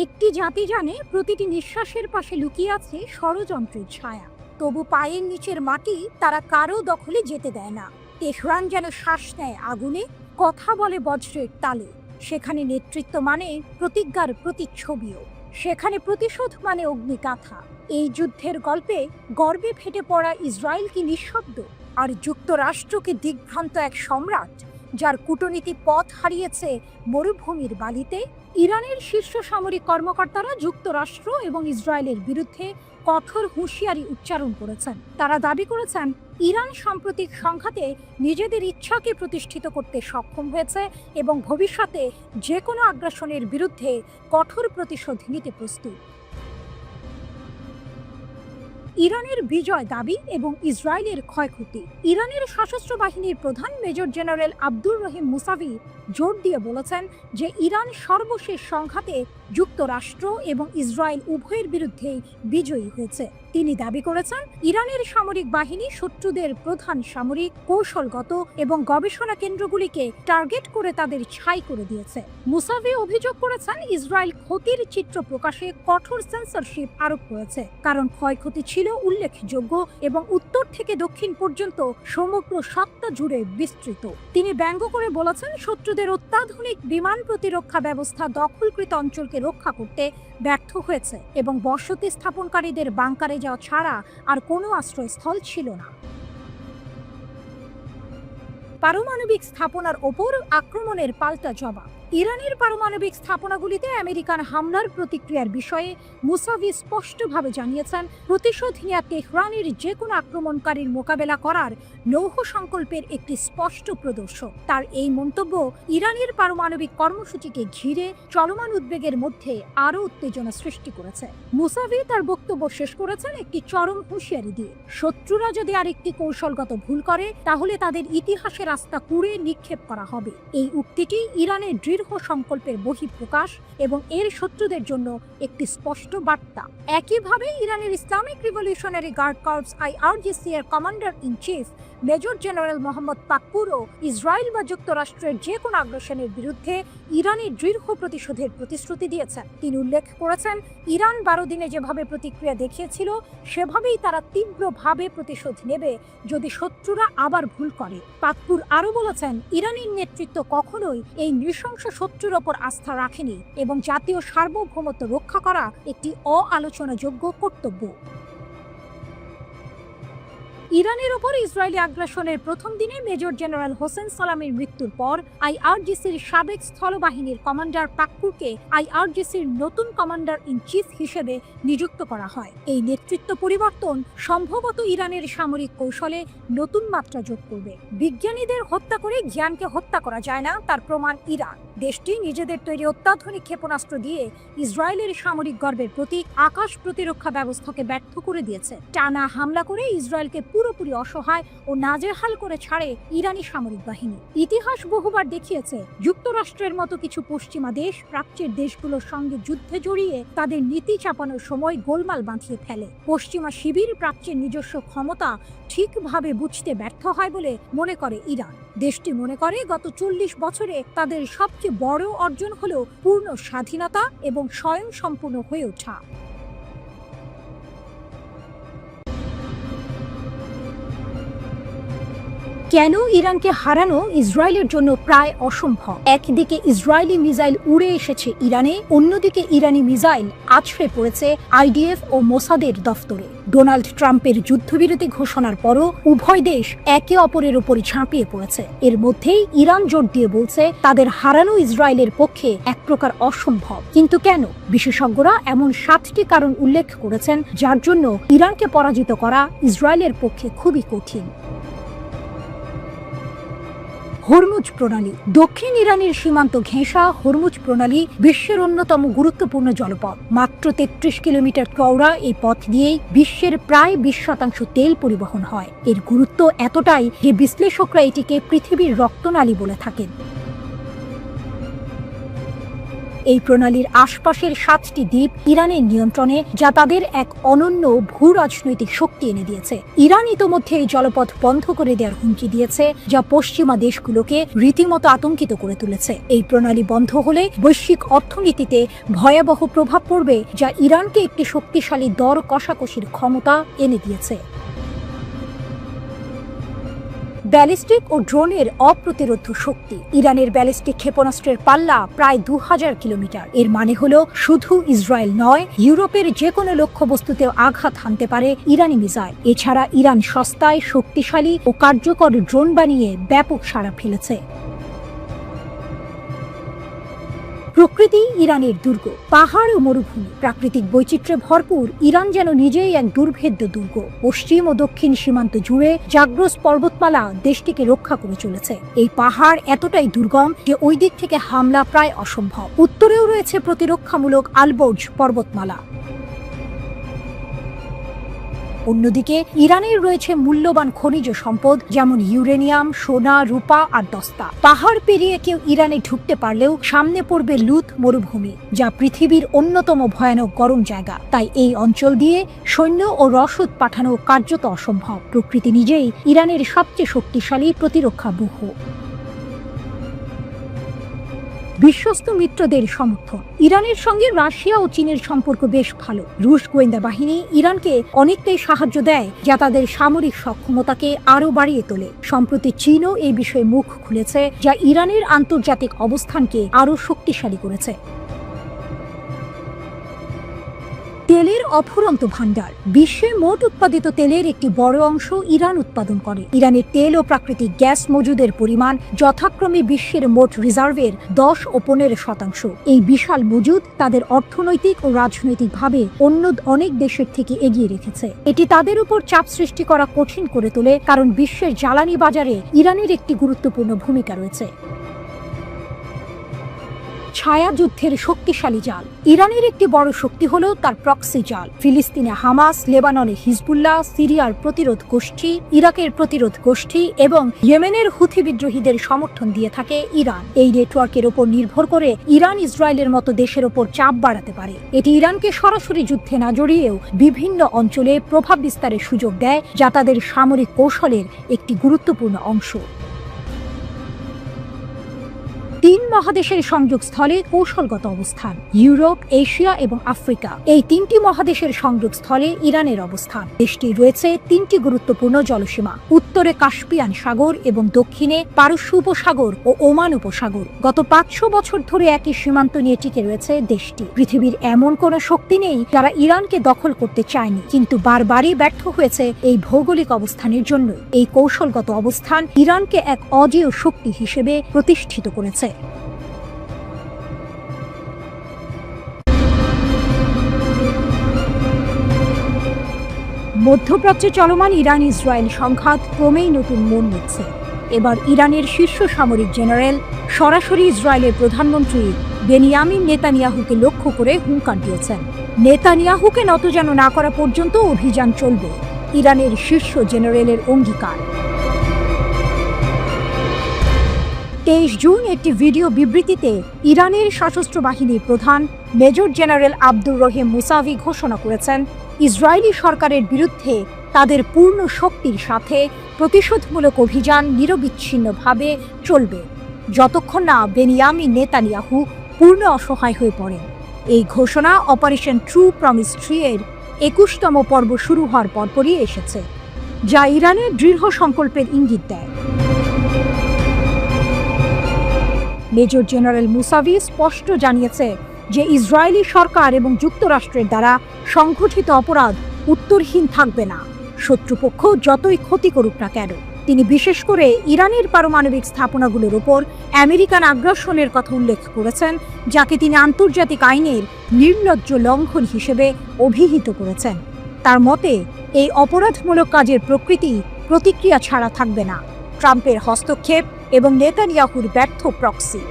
একটি জাতি জানে প্রতিটি নিঃশ্বাসের পাশে লুকিয়ে আছে ষড়যন্ত্রের ছায়া, তবু পায়ের নিচের মাটি তারা কারো দখলে যেতে দেয় না। তেহরান যেন শ্বাস নেয় আগুনে, কথা বলে বজ্রের তালে। সেখানে নেতৃত্ব মানে প্রতিজ্ঞার প্রতিচ্ছবিও, সেখানে প্রতিশোধ মানে অগ্নিকাথা। এই যুদ্ধের গল্পে গর্বে ফেটে পড়া ইসরায়েল কি নিঃশব্দ, আর যুক্তরাষ্ট্রকে দিগ্ভ্রান্ত এক সম্রাট যার কূটনীতি পথ হারিয়েছে মরুভূমির বালিতে। ইরানের শীর্ষ সামরিক কর্মকর্তারা যুক্তরাষ্ট্র এবং ইসরায়েলের বিরুদ্ধে কঠোর হুঁশিয়ারি উচ্চারণ করেছেন। তারা দাবি করেছেন ইরান সাম্প্রতিক সংঘাতে নিজেদের ইচ্ছাকে প্রতিষ্ঠিত করতে সক্ষম হয়েছে এবং ভবিষ্যতে যে কোনো আগ্রাসনের বিরুদ্ধে কঠোর প্রতিশোধ নিতে প্রস্তুত। ইরানের বিজয় দাবি এবং ইসরায়েলের ক্ষয়ক্ষতি। ইরানের সশস্ত্র বাহিনীর প্রধান major general Abdur Rahim Musavi জোর দিয়ে বলেছেন যে ইরান সর্বশেষ সংঘাতে যুক্তরাষ্ট্র এবং ইসরায়েল উভয়ের বিরুদ্ধেই বিজয়ী হয়েছে। তিনি দাবি করেছেন ইরানের সামরিক বাহিনী শত্রুদের প্রধান সামরিক, কৌশলগত এবং গবেষণা কেন্দ্রগুলিকে টার্গেট করে তাদের ছাই করে দিয়েছে। মুসাভি অভিযোগ করেছেন ইসরায়েল ক্ষতির চিত্র প্রকাশে কঠোর সেন্সরশিপ আরোপ করেছে, কারণ ক্ষয়ক্ষতি ছিল উল্লেখযোগ্য এবং উত্তর থেকে দক্ষিণ পর্যন্ত সমগ্র সত্তা জুড়ে বিস্তৃত। তিনি ব্যঙ্গ করে বলেছেন শত্রুদের অত্যাধুনিক বিমান প্রতিরক্ষা ব্যবস্থা দখলকৃত অঞ্চলকে রক্ষা করতে ব্যর্থ হয়েছে এবং বসতি স্থাপনকারীদের বাংকারে যাওয়া ছাড়া আর কোনো আশ্রয়স্থল ছিল না। পারমাণবিক স্থাপনার ওপর আক্রমণের পাল্টা জবাব। ইরানের পারমাণবিক স্থাপনাগুলিতে আমেরিকান হামলার প্রতিক্রিয়ার বিষয়ে মুসাভি স্পষ্টভাবে জানিয়েছেন প্রতিশোধ নেওয়া তেহরানের যে কোনো আক্রমণকারীর মোকাবেলা করার লৌহ সংকল্পের একটি স্পষ্ট প্রদর্শক। তার এই মন্তব্য ইরানের পারমাণবিক কর্মসূচিকে ঘিরে চলমান উদ্বেগের মধ্যে আরও উত্তেজনা সৃষ্টি করেছে। মুসাভি তার বক্তব্য শেষ করেছেন একটি চরম হুঁশিয়ারি দিয়ে। শত্রুরা যদি আরেকটি কৌশলগত ভুল করে তাহলে তাদের ইতিহাসের রাস্তা কুড়ে নিক্ষেপ করা হবে। এই উক্তিটি ইরানের দৃঢ় সংকল্পের বহিঃপ্রকাশ এবং এর শত্রুদের জন্য একটি স্পষ্ট বার্তা। একইভাবে ইরানের Islamic revolutionary guard corps IRGC এর commander in chief major general Mohammad পাকপুরও ইসরায়েল বা যুক্তরাষ্ট্রের যে কোনো আগ্রাসনের বিরুদ্ধে ইরানের দৃঢ় প্রতিশোধের প্রতিশ্রুতি দিয়েছেন। তিনি উল্লেখ করেছেন ইরান 12 দিনে যেভাবে প্রতিক্রিয়া দেখিয়েছিল সেভাবেই তারা তীব্রভাবে প্রতিশোধ নেবে যদি শত্রুরা আবার ভুল করে। পাকপুর আরও বলেছেন ইরানের নেতৃত্ব কখনোই এই নৃশংস শত্রুর ওপর আস্থা রাখেনি এবং জাতীয় সার্বভৌমত্ব রক্ষা করা একটি অআলোচনাযোগ্য কর্তব্য। ইরানের ওপর ইসরায়েলি আগ্রাসনের প্রথম দিনে মেজর জেনারেল হোসেন সালামের মৃত্যুর পর IRGCর সাবেক স্থলবাহিনীর কমান্ডার পাকপুরকে IRGCর নতুন কমান্ডার ইন চিফ হিসেবে নিযুক্ত করা হয়। এই নেতৃত্ব পরিবর্তন সম্ভবত ইরানের সামরিক কৌশলে নতুন মাত্রা যোগ করবে। বিজ্ঞানীদের হত্যা করে জ্ঞানকে হত্যা করা যায় না, তার প্রমাণ ইরান। দেশটি নিজেদের তৈরি অত্যাধুনিক ক্ষেপণাস্ত্র দিয়ে ইসরায়েলের সামরিক গর্বের প্রতীক আকাশ প্রতিরক্ষা ব্যবস্থাকে ব্যর্থ করে দিয়েছে। টানা হামলা করে ইসরায়েলকে পুরোপুরি অসহায় ও নাজেহাল করে ছাড়ে ইরানি সামরিক বাহিনী। ইতিহাস বহুবার দেখিয়েছে যুক্তরাষ্ট্রের মতো কিছু পশ্চিমা দেশ প্রাচ্যের দেশগুলোর সঙ্গে যুদ্ধে জড়িয়ে তাদের নীতি চাপানোর সময় গোলমাল বাঁধিয়ে ফেলে। পশ্চিমা শিবির প্রাচ্যের নিজস্ব ক্ষমতা ঠিকভাবে বুঝতে ব্যর্থ হয় বলে মনে করে ইরান। দেশটি মনে করে গত 40 বছরে তাদের সবচেয়ে বড় অর্জন হলো পূর্ণ স্বাধীনতা এবং স্বয়ংসম্পূর্ণ হয়ে ওঠা। কেন ইরানকে হারানো ইসরায়েলের জন্য প্রায় অসম্ভব? একদিকে ইসরায়েলি মিসাইল উড়ে এসেছে ইরানে, অন্যদিকে ইরানি মিসাইল আছড়ে পড়েছে IDF ও মোসাদের দফতরে। ডোনাল্ড ট্রাম্পের যুদ্ধবিরতি ঘোষণার পরও উভয় দেশ একে অপরের উপর ঝাঁপিয়ে পড়েছে। এর মধ্যেই ইরান জোর দিয়ে বলছে তাদের হারানো ইসরায়েলের পক্ষে এক প্রকার অসম্ভব। কিন্তু কেন? বিশেষজ্ঞরা এমন 7টি কারণ উল্লেখ করেছেন যার জন্য ইরানকে পরাজিত করা ইসরায়েলের পক্ষে খুবই কঠিন। হরমুজ প্রণালী। দক্ষিণ ইরানের সীমান্ত ঘেঁষা হরমুজ প্রণালী বিশ্বের অন্যতম গুরুত্বপূর্ণ জলপথ। মাত্র 33 কিলোমিটার চওড়া এই পথ দিয়েই বিশ্বের প্রায় 20% তেল পরিবহন হয়। এর গুরুত্ব এতটাই যে বিশ্লেষকরা এটিকে পৃথিবীর রক্তনালী বলে থাকেন। এই প্রণালীর আশপাশের 7টি দ্বীপ ইরানের নিয়ন্ত্রণে, যা তাদের এক অনন্য ভূ রাজনৈতিক শক্তি এনে দিয়েছে। ইরান ইতোমধ্যে এই জলপথ বন্ধ করে দেওয়ার হুমকি দিয়েছে, যা পশ্চিমা দেশগুলোকে রীতিমতো আতঙ্কিত করে তুলেছে। এই প্রণালী বন্ধ হলে বৈশ্বিক অর্থনীতিতে ভয়াবহ প্রভাব পড়বে, যা ইরানকে একটি শক্তিশালী দর কষাকষির ক্ষমতা এনে দিয়েছে। ব্যালিস্টিক ও ড্রোনের অপ্রতিরোধ্য শক্তি। ইরানের ব্যালিস্টিক ক্ষেপণাস্ত্রের পাল্লা প্রায় 2000 কিলোমিটার। এর মানে হলো শুধু ইসরায়েল নয়, ইউরোপের যে কোনো লক্ষ্যবস্তুতেও আঘাত হানতে পারে ইরানি মিসাইল। এছাড়া ইরান সস্তায়, শক্তিশালী ও কার্যকর ড্রোন বানিয়ে ব্যাপক সাড়া ফেলেছে। প্রকৃতি ইরানের দুর্গ। পাহাড় ও মরুভূমি, প্রাকৃতিক বৈচিত্র্যে ভরপুর ইরান যেন নিজেই এক দুর্ভেদ্য দুর্গ। পশ্চিম ও দক্ষিণ সীমান্ত জুড়ে জাগ্রস পর্বতমালা দেশটিকে রক্ষা করে চলেছে। এই পাহাড় এতটাই দুর্গম যে ওই দিক থেকে হামলা প্রায় অসম্ভব। উত্তরেও রয়েছে প্রতিরক্ষামূলক আলবর্জ পর্বতমালা। অন্যদিকে ইরানের রয়েছে মূল্যবান খনিজ সম্পদ, যেমন ইউরেনিয়াম, সোনা, রূপা আর দস্তা। পাহাড় পেরিয়ে কেউ ইরানে ঢুকতে পারলেও সামনে পড়বে লুত মরুভূমি, যা পৃথিবীর অন্যতম ভয়ানক গরম জায়গা। তাই এই অঞ্চল দিয়ে সৈন্য ও রসদ পাঠানো কার্যত অসম্ভব। প্রকৃতি নিজেই ইরানের সবচেয়ে শক্তিশালী প্রতিরক্ষা ব্যূহ। বিশ্বস্ত মিত্রদের সমর্থন। ইরানের সঙ্গে রাশিয়া ও চীনের সম্পর্ক বেশ ভালো। রুশ গোয়েন্দা বাহিনী ইরানকে অনেকটাই সাহায্য দেয়, যা তাদের সামরিক সক্ষমতাকে আরও বাড়িয়ে তোলে। সম্প্রতি চীনও এই বিষয়ে মুখ খুলেছে, যা ইরানের আন্তর্জাতিক অবস্থানকে আরও শক্তিশালী করেছে। তেলের অফুরন্ত ভাণ্ডার। বিশ্বে মোট উৎপাদিত তেলের একটি বড় অংশ ইরান উৎপাদন করে। ইরানের তেল ও প্রাকৃতিক গ্যাস মজুদের পরিমাণ যথাক্রমে বিশ্বের মোট রিজার্ভের 10 ও 15%। এই বিশাল মজুদ তাদের অর্থনৈতিক ও রাজনৈতিকভাবে অন্য অনেক দেশের থেকে এগিয়ে রেখেছে। এটি তাদের উপর চাপ সৃষ্টি করা কঠিন করে তোলে, কারণ বিশ্বের জ্বালানি বাজারে ইরানের একটি গুরুত্বপূর্ণ ভূমিকা রয়েছে। ছায়া যুদ্ধের শক্তিশালী জাল। ইরানের একটি বড় শক্তি হলো তার প্রক্সি জাল। ফিলিস্তিনে হামাস, লেবাননে হিজবুল্লাহ, সিরিয়ার প্রতিরোধ গোষ্ঠী, ইরাকের প্রতিরোধ গোষ্ঠী এবং ইয়েমেনের হুথি বিদ্রোহীদের সমর্থন দিয়ে থাকে ইরান। এই নেটওয়ার্কের উপর নির্ভর করে ইরান ইসরায়েলের মতো দেশের উপর চাপ বাড়াতে পারে। এটি ইরানকে সরাসরি যুদ্ধে না জড়িয়েও বিভিন্ন অঞ্চলে প্রভাব বিস্তারের সুযোগ দেয়, যা তাদের সামরিক কৌশলের একটি গুরুত্বপূর্ণ অংশ। 3 মহাদেশের সংযোগস্থলে কৌশলগত অবস্থান। ইউরোপ, এশিয়া এবং আফ্রিকা, এই 3টি মহাদেশের সংযোগস্থলে ইরানের অবস্থান। দেশটি রয়েছে 3টি গুরুত্বপূর্ণ জলসীমা। উত্তরে কাস্পিয়ান সাগর এবং দক্ষিণে পারস্য উপসাগর ও ওমান উপসাগর। গত 500 বছর ধরে একই সীমান্ত নিয়ে টিকে রয়েছে দেশটি। পৃথিবীর এমন কোনো শক্তি নেই যারা ইরানকে দখল করতে চায়নি, কিন্তু বারবারই ব্যর্থ হয়েছে এই ভৌগোলিক অবস্থানের জন্য। এই কৌশলগত অবস্থান ইরানকে এক অজেয় শক্তি হিসেবে প্রতিষ্ঠিত করেছে। মধ্যপ্রাচ্যে চলমান ইরান ইসরায়েল সংঘাত ক্রমেই নতুন মোড় নিচ্ছে। এবার ইরানের শীর্ষ সামরিক জেনারেল সরাসরি ইসরায়েলের প্রধানমন্ত্রী বেনিয়ামিন নেতানিয়াহুকে লক্ষ্য করে হুঙ্কার দিয়েছেন। নেতানিয়াহুকে নতজানু না করা পর্যন্ত অভিযান চলবে, ইরানের শীর্ষ জেনারেলের অঙ্গীকার। 23 জুন একটি ভিডিও বিবৃতিতে ইরানের সশস্ত্র বাহিনীর প্রধান major general Abdur Rahim Musavi ঘোষণা করেছেন, ইসরায়েলি সরকারের বিরুদ্ধে তাদের পূর্ণ শক্তির সাথে প্রতিশোধমূলক অভিযান নিরবিচ্ছিন্নভাবে চলবে, যতক্ষণ না বেনিয়ামিন নেতানিয়াহু পূর্ণ অসহায় হয়ে পড়েন। এই ঘোষণা অপারেশন ট্রু প্রমিস 3 এর 21তম পর্ব শুরু হওয়ার পরপরই এসেছে, যা ইরানের দৃঢ় সংকল্পের ইঙ্গিত দেয়। মেজর জেনারেল মুসাভি স্পষ্ট জানিয়েছে যে ইসরায়েলি সরকার এবং যুক্তরাষ্ট্রের দ্বারা সংঘটিত অপরাধ উত্তরহীন থাকবে না, শত্রুপক্ষ যতই ক্ষতি করুক না কেন। তিনি বিশেষ করে ইরানের পারমাণবিক স্থাপনাগুলোর উপর আমেরিকান আগ্রাসনের কথা উল্লেখ করেছেন, যাকে তিনি আন্তর্জাতিক আইনের নির্লজ্জ লঙ্ঘন হিসেবে অভিহিত করেছেন। তার মতে এই অপরাধমূলক কাজের প্রকৃতি প্রতিক্রিয়া ছাড়া থাকবে না, ট্রাম্পের হস্তক্ষেপ এবং নেতানিয়াহুর ব্যর্থ প্রক্সি।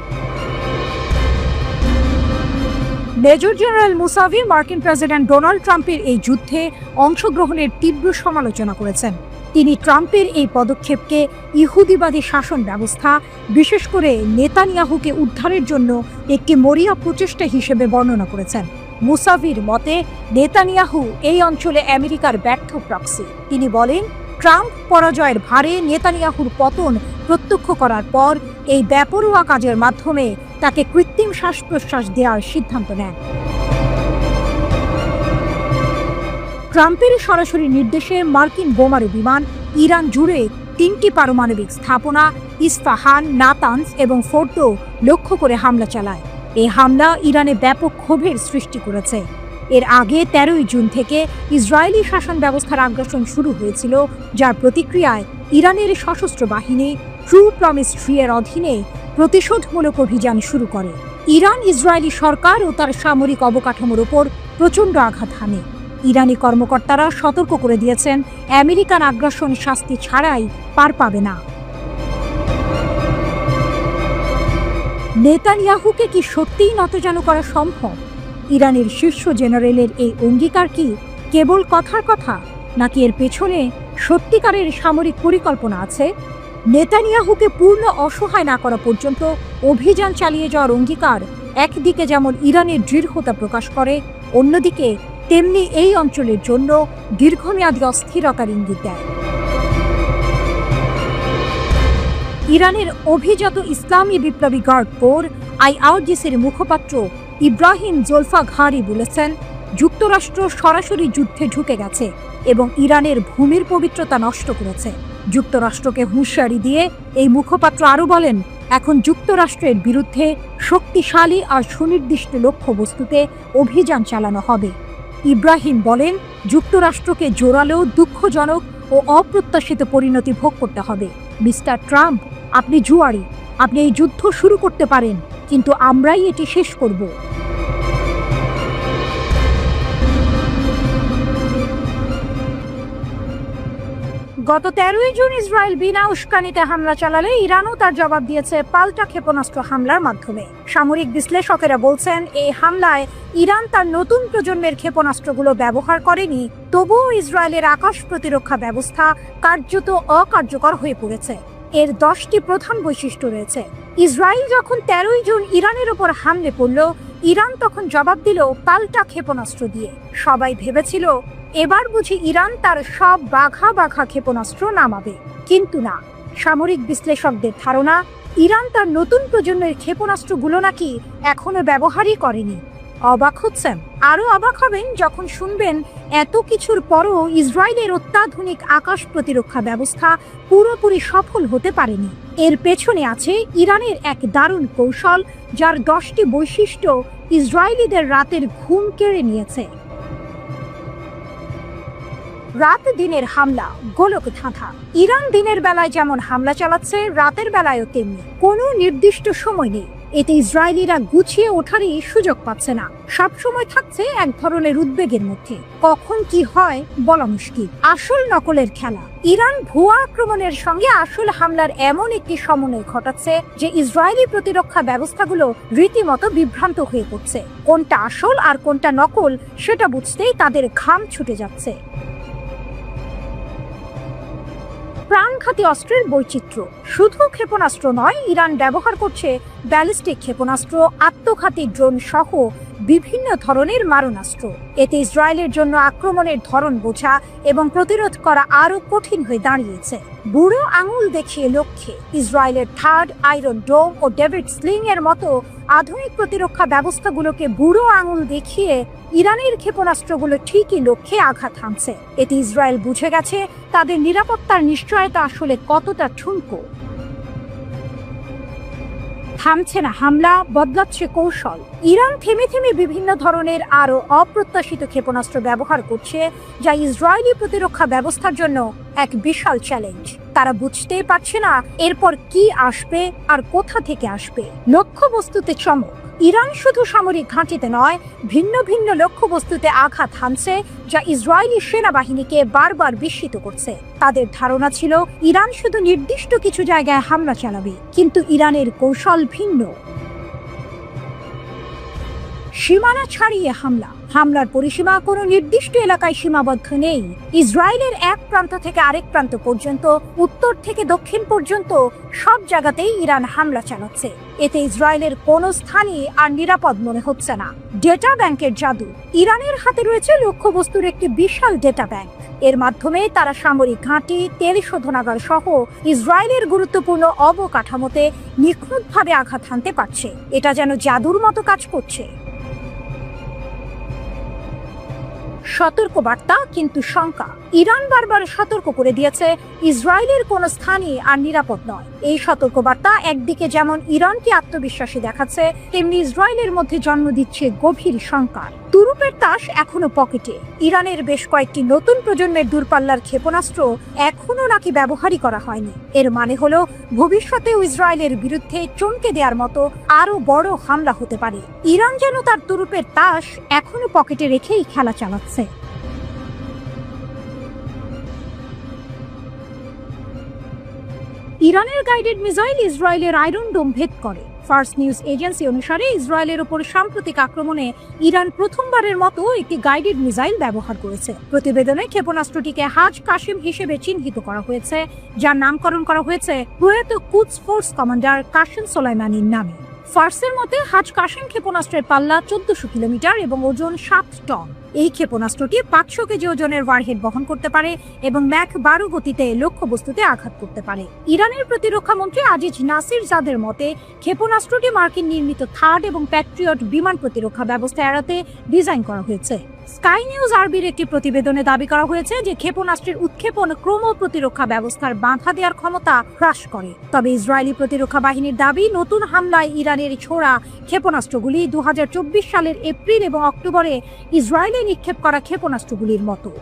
মেজর জেনারেল মুসাভি মার্কিন প্রেসিডেন্ট ডোনাল্ড ট্রাম্পের এই যুদ্ধে অংশগ্রহণের তীব্র সমালোচনা করেছেন। তিনি ট্রাম্পের এই পদক্ষেপকে ইহুদিবাদী শাসন ব্যবস্থা, বিশেষ করে নেতানিয়াহুকে উদ্ধারের জন্য একটি মরিয়া প্রচেষ্টা হিসেবে বর্ণনা করেছেন। মুসাভির মতে, নেতানিয়াহু এই অঞ্চলে আমেরিকার ব্যর্থ প্রক্সি। তিনি বলেন, ট্রাম্প পরাজয়ের ভারে নেতানিয়াহুর পতন প্রত্যক্ষ করার পর এই বেপরোয়া কাজের মাধ্যমে তাকে কৃত্রিম শ্বাস প্রশ্বাস দেওয়ার সিদ্ধান্ত নেন। ট্রাম্পের সরাসরি নির্দেশে মার্কিন বোমারু বিমান ইরান জুড়ে 3টি পারমাণবিক স্থাপনা ইস্পাহান, নাতানস এবং ফোর্দো লক্ষ্য করে হামলা চালায়। এই হামলা ইরানে ব্যাপক ক্ষোভের সৃষ্টি করেছে। এর আগে 13ই জুন থেকে ইসরায়েলি শাসন ব্যবস্থার আগ্রাসন শুরু হয়েছিল, যার প্রতিক্রিয়ায় ইরানের সশস্ত্র বাহিনী ট্রু প্রমিস 3 এর অধীনে প্রতিশোধমূলক অভিযান শুরু করে। ইরান ইসরায়েলি সরকার ও তার সামরিক অবকাঠামোর ওপর প্রচণ্ড আঘাত হানে। ইরানি কর্মকর্তারা সতর্ক করে দিয়েছেন, আমেরিকান আগ্রাসন শাস্তি ছাড়াই পার পাবে না। নেতানিয়াহুকে কি সত্যিই নতজানু করা সম্ভব? ইরানের শীর্ষ জেনারেলের এই অঙ্গীকার কি কেবল কথার কথা, নাকি এর পেছনে সত্যিকারের সামরিক পরিকল্পনা আছে? নেতানিয়াহুকে পূর্ণ অসহায় না করা পর্যন্ত অভিযান চালিয়ে যাওয়ার অঙ্গীকার একদিকে যেমন ইরানের দৃঢ়তা প্রকাশ করে, অন্যদিকে তেমনি এই অঞ্চলের জন্য দীর্ঘমেয়াদী অস্থিরতার ইঙ্গিত দেয়। ইরানের অভিজাত ইসলামী বিপ্লবী গার্ড কোর IRGCর মুখপাত্র ইব্রাহিম জোলফাঘারি বলেছেন, যুক্তরাষ্ট্র সরাসরি যুদ্ধে ঢুকে গেছে এবং ইরানের ভূমির পবিত্রতা নষ্ট করেছে। যুক্তরাষ্ট্রকে হুঁশিয়ারি দিয়ে এই মুখপাত্র আরও বলেন, এখন যুক্তরাষ্ট্রের বিরুদ্ধে শক্তিশালী আর সুনির্দিষ্ট লক্ষ্যবস্তুতে অভিযান চালানো হবে। ইব্রাহিম বলেন, যুক্তরাষ্ট্রকে জোরালো, দুঃখজনক ও অপ্রত্যাশিত পরিণতি ভোগ করতে হবে। মিস্টার ট্রাম্প, আপনি জুয়ারি, আপনি এই যুদ্ধ শুরু করতে পারেন, কিন্তু আমরাই এটি শেষ করব। গত 13ই জুন ইসরায়েল বিনা উস্কানিতে হামলা চালালে ইরানও তার জবাব দিয়েছে পাল্টা ক্ষেপণাস্ত্র হামলার মাধ্যমে। সামরিক বিশ্লেষকেরা বলছেন, এই হামলায় ইরান তার নতুন প্রজন্মের ক্ষেপণাস্ত্রগুলো ব্যবহার করেনি, তবুও ইসরায়েলের আকাশ প্রতিরক্ষা ব্যবস্থা কার্যত অকার্যকর হয়ে পড়েছে। এর 10টি প্রধান বৈশিষ্ট্য রয়েছে। ইসরায়েল যখন 13ই জুন ইরানের ওপর হামলে পড়ল, ইরান তখন জবাব দিল পাল্টা ক্ষেপণাস্ত্র দিয়ে। সবাই ভেবেছিল এবার বুঝি ইরান তার সব বাঘা বাঘা ক্ষেপণাস্ত্র নামাবে, কিন্তু না। সামরিক বিশ্লেষকদের ধারণা, ইরান তার নতুন প্রজন্মের ক্ষেপণাস্ত্রগুলো নাকি এখনো ব্যবহারই করেনি। অবাক হচ্ছেন? আরও অবাক হবেন যখন শুনবেন এত কিছুর পরও ইসরায়েলের অত্যাধুনিক আকাশ প্রতিরক্ষা ব্যবস্থা পুরোপুরি সফল হতে পারেনি। এর পেছনে আছে ইরানের এক দারুণ কৌশল, যার 10টি বৈশিষ্ট্য ইসরায়েলিদের রাতের ঘুম কেড়ে নিয়েছে। রাত দিনের হামলা, গোলক ধাঁধা। ইরান দিনের বেলায় যেমন হামলা চালাচ্ছে, রাতের বেলায়ও তেমনি। কোনো নির্দিষ্ট সময় নেই। এতে ইসরায়েলিরা গুছিয়ে ওঠারই সুযোগ পাচ্ছে না, সবসময় থাকছে এক ধরনের উদ্বেগের মধ্যে। কখন কি হয় বলা মুশকিল। আসল নকলের খেলা। ইরান ভুয়া আক্রমণের সঙ্গে আসল হামলার এমন একটি সমন্বয় ঘটাচ্ছে যে ইসরায়েলি প্রতিরক্ষা ব্যবস্থাগুলো রীতিমতো বিভ্রান্ত হয়ে পড়ছে। কোনটা আসল আর কোনটা নকল সেটা বুঝতেই তাদের ঘাম ছুটে যাচ্ছে। প্রাণঘাতী অস্ত্রের বৈচিত্র্য। শুধু ক্ষেপণাস্ত্র নয়, ইরান ব্যবহার করছে ব্যালিস্টিক ক্ষেপণাস্ত্র, আত্মঘাতী ড্রোন সহ বিভিন্ন ধরনের মারণাস্ত্র। এতে ইসরায়েলের জন্য আক্রমণের ধরন বোঝা এবং প্রতিরোধ করা আরও কঠিন হয়ে দাঁড়িয়েছে। বুড়ো আঙুল দেখিয়ে লক্ষ্যে। ইসরায়েলের থার্ড আয়রন ডোম ও ডেভিড স্লিং এর মতো আধুনিক প্রতিরক্ষা ব্যবস্থাগুলোকে বুড়ো আঙুল দেখিয়ে ইরানের ক্ষেপণাস্ত্রগুলো ঠিকই লক্ষ্যে আঘাত হানছে। এতে ইসরায়েল বুঝে গেছে তাদের নিরাপত্তার নিশ্চয়তা আসলে কতটা ঠুনকো। থামছে না হামলা, বদলাচ্ছে কৌশল। ইরান থেমে থেমে বিভিন্ন ধরনের আরও অপ্রত্যাশিত ক্ষেপণাস্ত্র ব্যবহার করছে, যা ইসরায়েলি প্রতিরক্ষা ব্যবস্থার জন্য এক বিশাল চ্যালেঞ্জ। তারা বুঝতেই পারছে না এরপর কি আসবে আর কোথা থেকে আসবে। লক্ষ্যবস্তুতে চমক। ইরান শুধু সামরিক ঘাঁটিতে নয়, ভিন্ন ভিন্ন লক্ষ্যবস্তুতে আঘাত হানছে, যা ইসরায়েলি সেনাবাহিনীকে বারবার বিস্মিত করছে। তাদের ধারণা ছিল ইরান শুধু নির্দিষ্ট কিছু জায়গায় হামলা চালাবে, কিন্তু ইরানের কৌশল ভিন্ন। সীমানা ছাড়িয়ে হামলা। হামলার পরিসীমা কোনো নির্দিষ্ট এলাকায় সীমাবদ্ধ নেই। ইসরায়েলের এক প্রান্ত থেকে আরেক প্রান্ত পর্যন্ত, উত্তর থেকে দক্ষিণ পর্যন্ত সব জায়গাতেই ইরান হামলা চালাচ্ছে। এতে ইসরায়েলের কোনো স্থানই আর নিরাপদ মনে হচ্ছে না। ডেটা ব্যাংকের জাদু। ইরানের হাতে রয়েছে লক্ষ্যবস্তুর একটি বিশাল ডেটা ব্যাংক। এর মাধ্যমে তারা সামরিক ঘাঁটি, তেল শোধনাগার সহ ইসরায়েলের গুরুত্বপূর্ণ অবকাঠামোতে নিখুঁতভাবে আঘাত হানতে পারছে। এটা যেন জাদুর মতো কাজ করছে। সতর্কবার্তা কিন্তু শঙ্কা। ইরান বারবার সতর্ক করে দিয়েছে ইসরায়েলের কোনো স্থানই আর নিরাপদ নয়। এই সতর্কবার্তা একদিকে যেমন ইরানকে আত্মবিশ্বাসী দেখাচ্ছে, তেমনি ইসরায়েলের মধ্যে জন্ম দিচ্ছে গভীর শঙ্কার। তুরুপের তাস এখনো পকেটে। ইরানের বেশ কয়েকটি নতুন প্রজন্মের দূরপাল্লার ক্ষেপণাস্ত্র এখনো নাকি ব্যবহারই করা হয়নি। এর মানে হলো ভবিষ্যতেও ইসরায়েলের বিরুদ্ধে চমকে দেওয়ার মতো আরো বড় হামলা হতে পারে। ইরান যেন তার তুরুপের তাস এখনো পকেটে রেখেই খেলা চালাচ্ছে। ইরানের গাইডেড মিসাইল ইসরায়েলের আয়রন ডোম ভেদ করে। ফার্স নিউজ এজেন্সি অনুসারে ইসরায়েলের ওপর সাম্প্রতিক আক্রমণে ইরান প্রথমবারের মতো একটি গাইডেড মিসাইল ব্যবহার করেছে। প্রতিবেদনে ক্ষেপণাস্ত্রটিকে হাজ কাশিম হিসেবে চিহ্নিত করা হয়েছে, যার নামকরণ করা হয়েছে প্রয়াত কুদস ফোর্স কমান্ডার কাসেম সোলাইমানির নামে। ফার্সের মতে হাজ কাসেম ক্ষেপণাস্ত্রের পাল্লা 1400 কিলোমিটার এবং ওজন 7 টন। এই ক্ষেপণাস্ত্রটি 500 কেজি ওজনের ওয়ারহেড বহন করতে পারে এবং ম্যাক 12 গতিতে লক্ষ্যবস্তুতে আঘাত করতে পারে। ইরানের প্রতিরক্ষা মন্ত্রী আজিজ নাসির জাদের মতে ক্ষেপণাস্ত্রটি মার্কিন নির্মিত থার্ড এবং প্যাট্রিয়ট বিমান প্রতিরক্ষা ব্যবস্থা এড়াতে ডিজাইন করা হয়েছে। স্কাই নিউজ আরবির একটি প্রতিবেদনে দাবি করা হয়েছে যে ক্ষেপণাস্ত্রের উৎক্ষেপণ ক্রম প্রতিরক্ষা ব্যবস্থার বাধা দেওয়ার ক্ষমতা হ্রাস করে। তবে ইসরায়েলি প্রতিরক্ষা বাহিনীর দাবি, নতুন হামলায় ইরানের ছোড়া ক্ষেপণাস্ত্রগুলি 2024 সালের এপ্রিল এবং অক্টোবরে ইসরায়েলে নিক্ষেপ করা ক্ষেপণাস্ত্রগুলির মতো।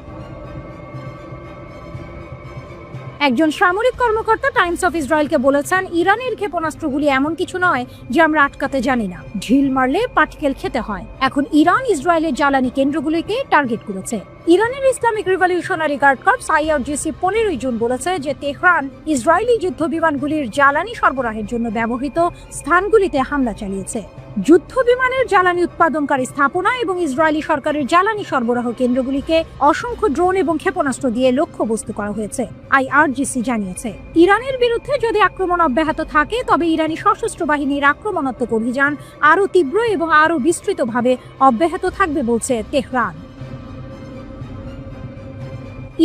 একজন সামরিক কর্মকর্তা টাইমস অফ ইসরায়েলকে বলেছেন, ইরানের ক্ষেপণাস্ত্রগুলি এমন কিছু নয় যে আমরা আটকাতে জানি না। ঢিল মারলে পাটকেল খেতে হয়। এখন ইরান ইসরায়েলের জ্বালানি কেন্দ্রগুলিকে টার্গেট করেছে। ইরানের Islamic revolutionary guard corps IRGC 15 June বলেছে যে তেহরান ইসরায়েলি যুদ্ধ বিমানগুলির জ্বালানি সরবরাহের জন্য ব্যবহৃত স্থানগুলিতে হামলা চালিয়েছে। যুদ্ধ বিমানের জ্বালানি উৎপাদনকারী স্থাপনা এবং ইসরায়েলি সরকারের জ্বালানি সরবরাহ কেন্দ্রগুলিকে অসংখ্য ড্রোন এবং ক্ষেপণাস্ত্র দিয়ে লক্ষ্যবস্তু করা হয়েছে, IRGC জানিয়েছে। ইরানের বিরুদ্ধে যদি আক্রমণ অব্যাহত থাকে, তবে ইরানি সশস্ত্র বাহিনীর আক্রমণাত্মক অভিযান আরও তীব্র এবং আরও বিস্তৃতভাবে অব্যাহত থাকবে বলছে তেহরান।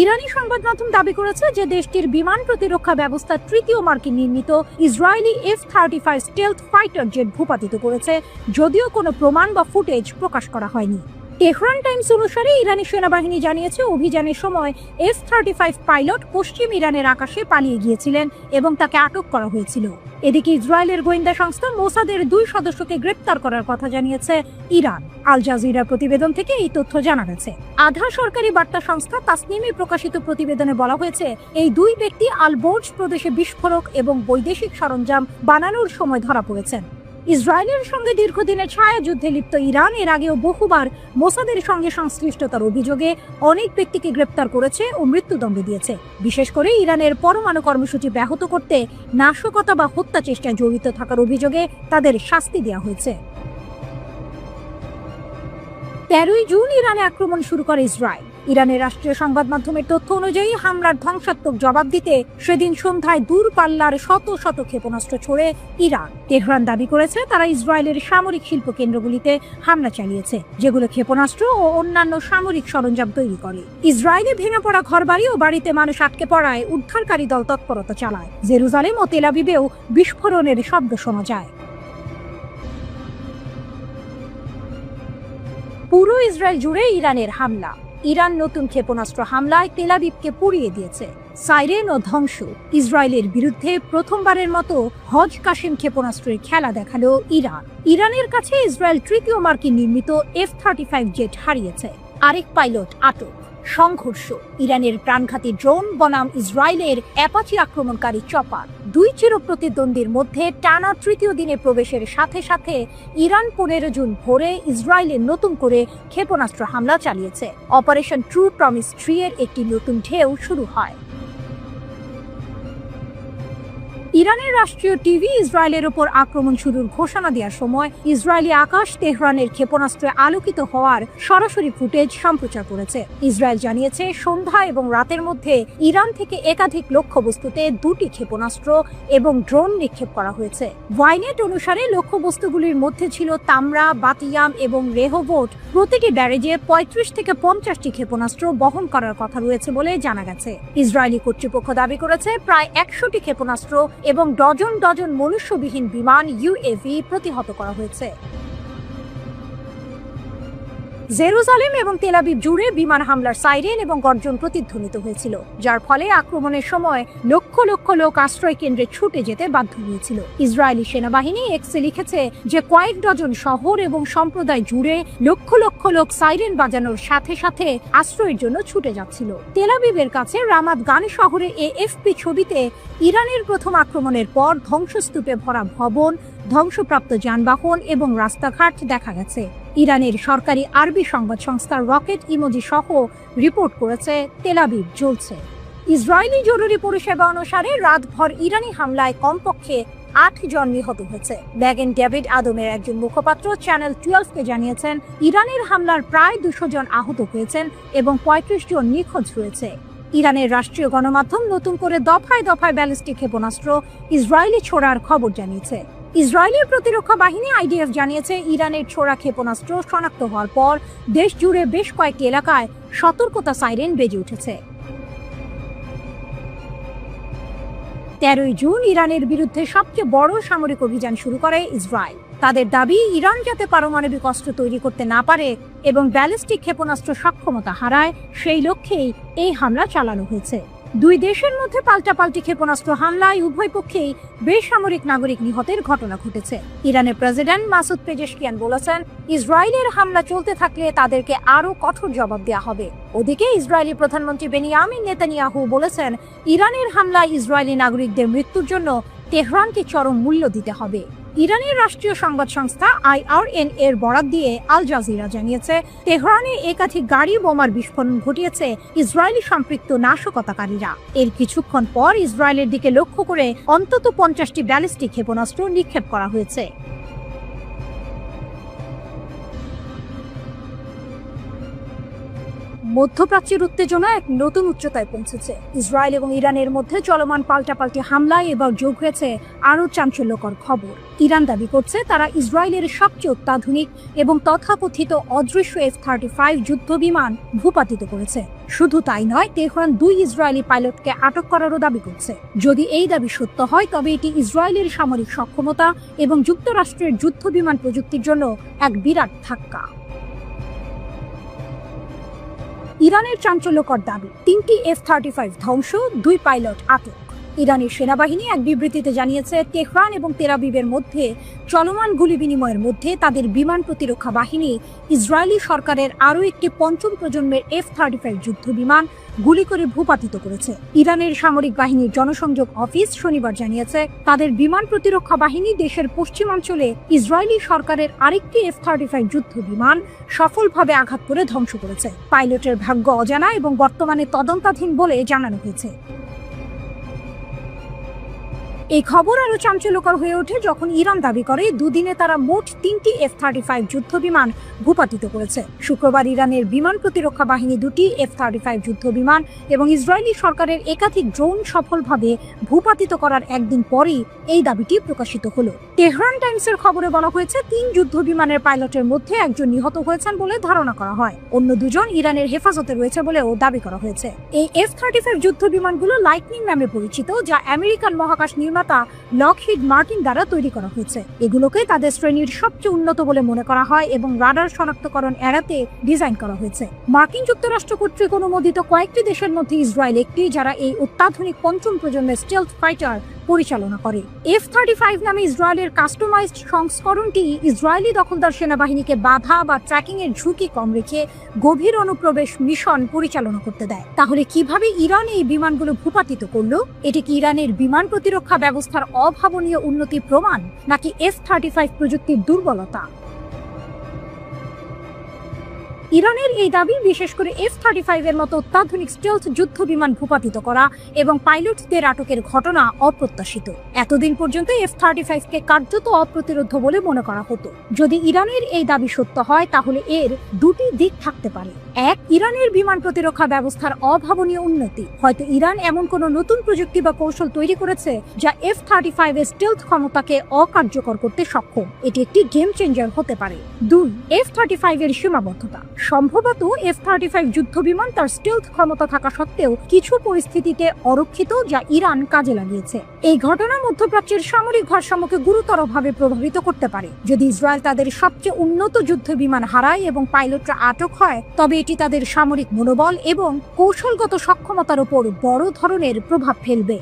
ইরানি সংবাদ মাধ্যম দাবি করেছে যে দেশটির বিমান প্রতিরক্ষা ব্যবস্থা তৃতীয় মার্কিন নির্মিত Israeli F-35 stealth fighter jet ভূপাতিত করেছে, যদিও কোনো প্রমাণ বা ফুটেজ প্রকাশ করা হয়নি। তেহরান টাইমস অনুসারে ইরানি সেনাবাহিনী জানিয়েছে, অভিযানের সময় F-35 পাইলট পশ্চিম ইরানের আকাশে পালিয়ে গিয়েছিলেন এবং তাকে আটক করা হয়েছিল। এদিকে ইসরায়েলের গোয়েন্দা সংস্থা মোসাদের 2 সদস্যকে গ্রেপ্তার করার কথা জানিয়েছে ইরান। আল জাজিরা প্রতিবেদন থেকে এই তথ্য জানা গেছে। আধা সরকারি বার্তা সংস্থা তাসনিমে প্রকাশিত প্রতিবেদনে বলা হয়েছে, এই 2 ব্যক্তি আল-বোর্জ প্রদেশে বিস্ফোরক এবং বৈদেশিক সরঞ্জাম বানানোর সময় ধরা পড়েছেন। ইসরায়েলের সঙ্গে দীর্ঘদিনের ছায়া যুদ্ধে লিপ্ত ইরান এর আগেও বহুবার মোসাদের সঙ্গে সংশ্লিষ্টতার অভিযোগে অনেক ব্যক্তিকে গ্রেপ্তার করেছে ও মৃত্যুদণ্ড দিয়েছে। বিশেষ করে ইরানের পরমাণু কর্মসূচি ব্যাহত করতে নাশকতা বা হত্যা চেষ্টায় জড়িত থাকার অভিযোগে তাদের শাস্তি দেওয়া হয়েছে। 13 জুন ইরানে আক্রমণ শুরু করে ইসরায়েল। ইরানের রাষ্ট্রীয় সংবাদ মাধ্যমের তথ্য অনুযায়ী হামলার ধ্বংসাত্মক জবাব দিতে সেদিন সন্ধ্যায় দূরপাল্লার শত শত ক্ষেপণাস্ত্র ছোড়ে ইরান। তেহরান দাবি করেছে তারা ইসরায়েলের সামরিক শিল্প কেন্দ্রগুলিতে হামলা চালিয়েছে, যেগুলো ক্ষেপণাস্ত্র ও অন্যান্য সামরিক সরঞ্জাম তৈরি করে। ইসরায়েলে ভেঙে পড়া ঘরবাড়ি ও বাড়িতে মানুষ আটকে পড়ায় উদ্ধারকারী দল তৎপরতা চালায়। জেরুজালেম ও তেল আবিবেও বিস্ফোরণের শব্দ শোনা যায়। পুরো ইসরায়েল জুড়ে ইরানের হামলা। ইরান নতুন ক্ষেপণাস্ত্র হামলায় তেল আবিবকে পুড়িয়ে দিয়েছে। সাইরেন ও ধ্বংস। ইসরায়েলের বিরুদ্ধে প্রথমবারের মতো হজ কাসেম ক্ষেপণাস্ত্রের খেলা দেখালো ইরান। ইরানের কাছে ইসরায়েল তৃতীয় মার্কিন নির্মিত F-35 জেট হারিয়েছে। আরেক পাইলট আটক। সংঘর্ষ। ইরানের প্রাণঘাতী ড্রোন বনাম ইসরায়েলের অ্যাপাচি আক্রমণকারী চপার। 2 চিরপ্রতিদ্বন্দ্বীর মধ্যে টানা তৃতীয় দিনে প্রবেশের সাথে সাথে ইরান 15 জুন ভোরে ইসরায়েলের নতুন করে ক্ষেপণাস্ত্র হামলা চালিয়েছে। অপারেশন ট্রু প্রমিস 3 এর একটি নতুন ঢেউ শুরু হয়। ইরানের রাষ্ট্রীয় টিভি ইসরায়েলের উপর আক্রমণ শুরুর ঘোষণা দেওয়ার সময় ইসরায়েলি আকাশ তেহরানের ক্ষেপণাস্ত্রে আলোকিত হওয়ার সরাসরি ফুটেজ সম্প্রচার করেছে। ইসরায়েল জানিয়েছে সন্ধ্যা এবং রাতের মধ্যে ইরান থেকে একাধিক লক্ষ্যবস্তুতে 2টি ক্ষেপণাস্ত্র এবং ড্রোন নিক্ষেপ করা হয়েছে। ওয়াইনেট অনুসারে লক্ষ্যবস্তুগুলির মধ্যে ছিল তামরা, বাতিয়াম এবং রেহোভোট। প্রতিটি ব্যারেজে 35 থেকে 50টি ক্ষেপণাস্ত্র বহন করার কথা রয়েছে বলে জানা গেছে। ইসরায়েলি কর্তৃপক্ষ দাবি করেছে প্রায় 100টি ক্ষেপণাস্ত্র এবং ডজন ডজন মনুষ্যবিহীন বিমান ইউএভি প্রতিহত করা হয়েছে। জেরুজালেম এবং তেল আবিব জুড়ে বিমান হামলার সাইরেন এবং গর্জন প্রতিধ্বনিত হয়েছিল, যার ফলে আক্রমণের সময় লক্ষ লক্ষ লোক আশ্রয় কেন্দ্রে ছুটে যেতে বাধ্য হয়েছিল। ইসরায়েলি সেনাবাহিনী এক্সে লিখেছে যে কয়েক ডজন শহর এবং সম্প্রদায় জুড়ে লক্ষ লক্ষ লোক সাইরেন বাজানোর সাথে সাথে আশ্রয়ের জন্য ছুটে যাচ্ছিল। তেল আবিবের কাছে রামাত গানি শহরে এএফপি ছবিতে ইরানের প্রথম আক্রমণের পর ধ্বংসস্তূপে ভরা ভবন, ধ্বংসপ্রাপ্ত যানবাহন এবং রাস্তাঘাট দেখা গেছে। ইরানের সরকারি আরবি সংবাদ সংস্থা রকেট ইমোজি সহ রিপোর্ট করেছে তেল আবিব জ্বলছে। ইসরায়েলি জরুরি পরিষেবা অনুসারে রাতভর ইরানি হামলায় কমপক্ষে 8 জন নিহত হয়েছে। ব্যাগেন ডেভিড আদমের একজন মুখপাত্র চ্যানেল 12কে জানিয়েছেন ইরানের হামলার প্রায় 200 জন আহত হয়েছেন এবং 35 জন নিখোঁজ রয়েছে। ইরানের রাষ্ট্রীয় গণমাধ্যম নতুন করে দফায় দফায় ব্যালিস্টিক ক্ষেপণাস্ত্র ইসরায়েলি ছোড়ার খবর জানিয়েছে। ইসরায়েলের প্রতিরক্ষা বাহিনী আইডিএফ জানিয়েছে ইরানের ছোড়া ক্ষেপণাস্ত্র শনাক্ত হওয়ার পর দেশ জুড়ে বেশ কয়েকটি এলাকায় সতর্কতা সাইরেন বেজে উঠেছে। 13 জুন ইরানের বিরুদ্ধে সবচেয়ে বড় সামরিক অভিযান শুরু করে ইসরায়েল। তাদের দাবি ইরান যাতে পারমাণবিক অস্ত্র তৈরি করতে না পারে এবং ব্যালিস্টিক ক্ষেপণাস্ত্র সক্ষমতা হারায় সেই লক্ষ্যেই এই হামলা চালানো হয়েছে। দুই দেশের মধ্যে পাল্টাপাল্টি ক্ষেপণাস্ত্র হামলায় উভয় পক্ষেই বেসামরিক নাগরিক নিহতের ঘটনা ঘটেছে। ইরানের প্রেসিডেন্ট মাসুদ পেজেশকিয়ান বলেছেন ইসরায়েলের হামলা চলতে থাকলে তাদেরকে আরো কঠোর জবাব দেওয়া হবে। ওদিকে ইসরায়েলি প্রধানমন্ত্রী বেনিয়ামিন নেতানিয়াহু বলেছেন ইরানের হামলায় ইসরায়েলি নাগরিকদের মৃত্যুর জন্য তেহরানকে চরম মূল্য দিতে হবে। ইরানের রাষ্ট্রীয় সংবাদ সংস্থা IRN এর বরাত দিয়ে আল জাজিরা জানিয়েছে তেহরানে একাধিক গাড়ি বোমার বিস্ফোরণ ঘটিয়েছে ইসরায়েলি সম্পৃক্ত নাশকতাকারীরা। এর কিছুক্ষণ পর ইসরায়েলের দিকে লক্ষ্য করে অন্তত 50টি ব্যালিস্টিক ক্ষেপণাস্ত্র নিক্ষেপ করা হয়েছে। মধ্যপ্রাচ্যের উত্তেজনা এক নতুন উচ্চতায় পৌঁছেছে। ইসরায়েল এবং ইরানের মধ্যে চলমান পাল্টাপাল্টি হামলায় এবার যোগ হয়েছে আরও চাঞ্চল্যকর খবর। ইরান দাবি করছে তারা ইসরায়েলের সবচেয়ে অত্যাধুনিক এবং তথাকথিত অদৃশ্য F-35 যুদ্ধ বিমান ভূপাতিত করেছে। শুধু তাই নয়, তেহরান 2 ইসরায়েলি পাইলটকে আটক করারও দাবি করছে। যদি এই দাবি সত্য হয় তবে এটি ইসরায়েলের সামরিক সক্ষমতা এবং যুক্তরাষ্ট্রের যুদ্ধ বিমান প্রযুক্তির জন্য এক বিরাট ধাক্কা। ইরানের চাঞ্চল্যকর দাবি 3টি F-35 ধ্বংস, 2 পাইলট আটক। ইরানের সেনাবাহিনী এক বিবৃতিতে জানিয়েছে তেহরান এবং তেল আবিবের মধ্যে চলমান গুলি বিনিময়ের মধ্যে তাদের বিমান প্রতিরক্ষা বাহিনী ইসরায়েলি সরকারের আরও একটি 5ম প্রজন্মের F-35 যুদ্ধ বিমান গুলি করে ভূপাতিত করেছে। ইরানের সামরিক বাহিনীর জনসংযোগ অফিস শনিবার জানিয়েছে তাদের বিমান প্রতিরক্ষা বাহিনী দেশের পশ্চিমাঞ্চলে ইসরায়েলি সরকারের আরেকটি F-35 যুদ্ধ বিমান সফলভাবে আঘাত করে ধ্বংস করেছে। পাইলটের ভাগ্য অজানা এবং বর্তমানে তদন্তাধীন বলে জানানো হয়েছে। এই খবর আরো চাঞ্চল্যকর হয়ে ওঠে যখন ইরান দাবি করে দুদিনে তারা মোট 3টি F-35 যুদ্ধ বিমান ভূপাতিত করেছে। শুক্রবার ইরানের বিমান প্রতিরক্ষা বাহিনী 2টি F-35 যুদ্ধ বিমান এবং ইসরায়েলি সরকারের একাধিক ড্রোন সফলভাবে ভূপাতিত করার একদিন পরেই এই দাবিটি প্রকাশিত হলো। তেহরান টাইমসের খবরে বলা হয়েছে 3 যুদ্ধ বিমানের পাইলটের মধ্যে একজন নিহত হয়েছেন বলে ধারণা করা হয়। অন্য 2 জন ইরানের হেফাজতে রয়েছে বলেও দাবি করা হয়েছে। এই F-35 যুদ্ধ বিমানগুলো লাইটনিং নামে পরিচিত, যা আমেরিকান মহাকাশ নির্মাতা লকহিড মার্টিন দ্বারা তৈরি করা হয়েছে। এগুলোকে তাদের শ্রেণীর সবচেয়ে উন্নত বলে মনে করা হয় এবং রাডার শনাক্তকরণ এড়াতে ডিজাইন করা হয়েছে। মার্কিন যুক্তরাষ্ট্র কর্তৃক অনুমোদিত কয়েকটি দেশের মধ্যে ইসরায়েল একটি, যারা এই অত্যাধুনিক 5ম প্রজন্মের স্টেলথ ফাইটার পরিচালনা করে। F-35 নামে ইসরায়েলের কাস্টমাইজড সংস্করণটি ইসরায়েলি দখলদার সেনাবাহিনীকে বাধা বা ট্র্যাকিং এর ঝুঁকি কম রেখে গভীর অনুপ্রবেশ মিশন পরিচালনা করতে দেয়। তাহলে কিভাবে ইরান এই বিমানগুলো ভূপাতিত করলো? এটি কি ইরানের বিমান প্রতিরক্ষা ব্যবস্থার অভাবনীয় উন্নতি প্রমাণ, নাকি F-35 প্রযুক্তির দুর্বলতা? ইরানের এই দাবি বিশেষ করে F-35 এর মতো অত্যাধুনিক স্টেলথ যুদ্ধ বিমান ভূপাতিত করা এবং পাইলটদের আটকের ঘটনা অপ্রত্যাশিত। এতদিন পর্যন্ত F-35 কে কার্যত অপ্রতিরোধ্য বলে মনে করা হতো। যদি ইরানের এই দাবি সত্য হয় তাহলে এর দুটি দিক থাকতে পারে। এক, ইরানের বিমান প্রতিরক্ষা ব্যবস্থার অভাবনীয় উন্নতি। হয়তো ইরান এমন কোনো নতুন প্রযুক্তি বা কৌশল তৈরি করেছে যা F-35 এর স্টেলথ ক্ষমতাকে অকার্যকর করতে সক্ষম। এটি একটি গেম চেঞ্জার হতে পারে। দুই, F-35 এর সীমাবদ্ধতা। সম্ভবত F-35 যুদ্ধ বিমান তার স্টেলথ ক্ষমতা থাকা সত্ত্বেও কিছু পরিস্থিতিতে অরক্ষিত, যা ইরান কাজে লাগিয়েছে। এই ঘটনা মধ্যপ্রাচ্যের সামরিক ভারসাম্যকে গুরুতরভাবে প্রভাবিত করতে পারে। যদি ইসরায়েল তাদের সবচেয়ে উন্নত যুদ্ধ বিমান হারায় এবং পাইলটরা আটক হয়, তবে এটি তাদের সামরিক মনোবল এবং কৌশলগত সক্ষমতার উপর বড় ধরনের প্রভাব ফেলবে।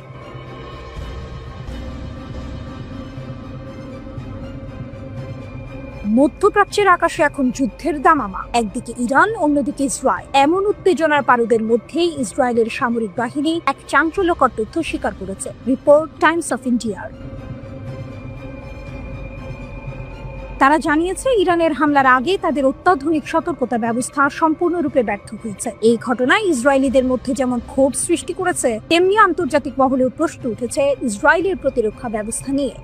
মধ্যপ্রাচ্যের আকাশে এখন যুদ্ধের দামামা। একদিকে ইরান, অন্যদিকে ইসরায়েল। এমন উত্তেজনার পারদের মধ্যেই ইসরায়েলের সামরিক বাহিনী এক চাঞ্চল্যকর তথ্য স্বীকার করেছে। রিপোর্ট টাইমস অফ ইন্ডিয়ার। তারা জানিয়েছে ইরানের হামলার আগে তাদের অত্যাধুনিক সতর্কতা ব্যবস্থা সম্পূর্ণরূপে ব্যর্থ হয়েছে। এই ঘটনায় ইসরায়েলিদের মধ্যে যেমন ক্ষোভ সৃষ্টি করেছে, তেমনি আন্তর্জাতিক মহলেও প্রশ্ন উঠেছে ইসরায়েলের প্রতিরক্ষা ব্যবস্থা নিয়ে।